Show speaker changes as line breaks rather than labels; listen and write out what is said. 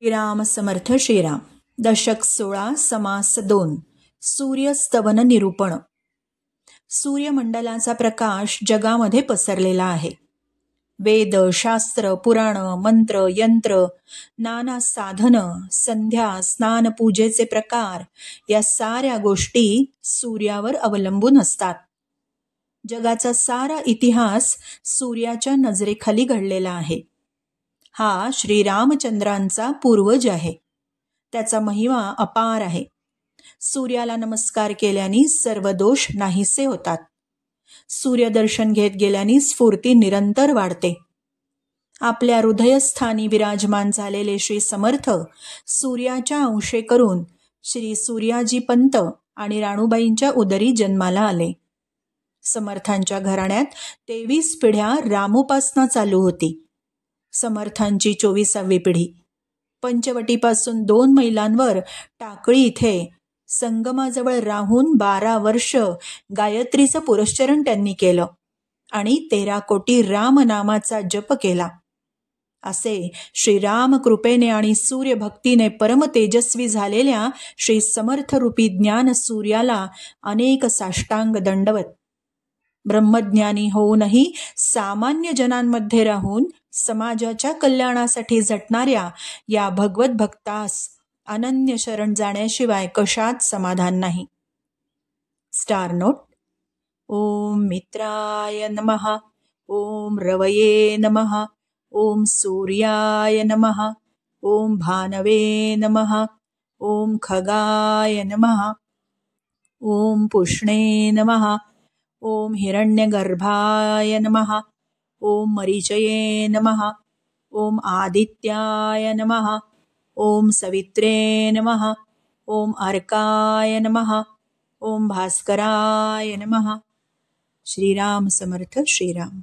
श्रीराम समर्थ श्रीराम. दशक 16 समास 2. सूर्यस्तवन निरूपण. सूर्यमंडलाचा प्रकाश जगामध्ये पसरलेला आहे. वेद, शास्त्र, पुराण, मंत्र, यंत्र, नाना साधन, संध्या, स्नान, पूजेचे प्रकार या साऱ्या गोष्टी सूर्यावर अवलंबून असतात. जगाचा सारा इतिहास सूर्याच्या नजरेखाली घडलेला आहे. हा श्रीरामचंद्रांचा पूर्वज आहे. त्याचा महिमा अपार आहे. सूर्याला नमस्कार केल्याने सर्व दोष नाहीसे होतात. सूर्यदर्शन घेत गेल्याने स्फूर्ती निरंतर वाढते. आपल्या हृदयस्थानी विराजमान झालेले श्री समर्थ सूर्याच्या अंशे करून श्री सूर्याजी पंत आणि राणूबाईंच्या उदरी जन्माला आले. समर्थांच्या घराण्यात 23 पिढ्या रामोपासना चालू होती. समर्थांची 24वी पिढी. पंचवटीपासून 2 मैलांवर टाकळी इथे संगमाजवळ राहून 12 वर्ष गायत्रीचं पुरश्चरण त्यांनी केलं आणि 13 कोटी रामनामाचा जप केला. असे श्रीराम कृपेने आणि सूर्यभक्तीने परम तेजस्वी झालेल्या श्री समर्थरूपी ज्ञान सूर्याला अनेक साष्टांग दंडवत. ब्रह्मज्ञानी होऊनही सामान्य जनांमध्ये राहून समाजाच्या कल्याणासाठी झटणाऱ्या या भगवत भक्तास अनन्य शरण जाण्याशिवाय कशात समाधान नाही. Star note. ओम मित्राय नमः. ओम रवये नमः. ओम सूर्याय नमः. ओम भानवे नमः. ओम खगाय नमः. ओम पुष्णे नमः. ओम हिरण्यगर्भाय नमः. ओम मरीचये नमः. ओम आदित्याय नमः. ओम सवित्रे नमः. ओम अर्काय नमः. ओम भास्कराय नमः. श्रीराम समर्थ श्रीराम.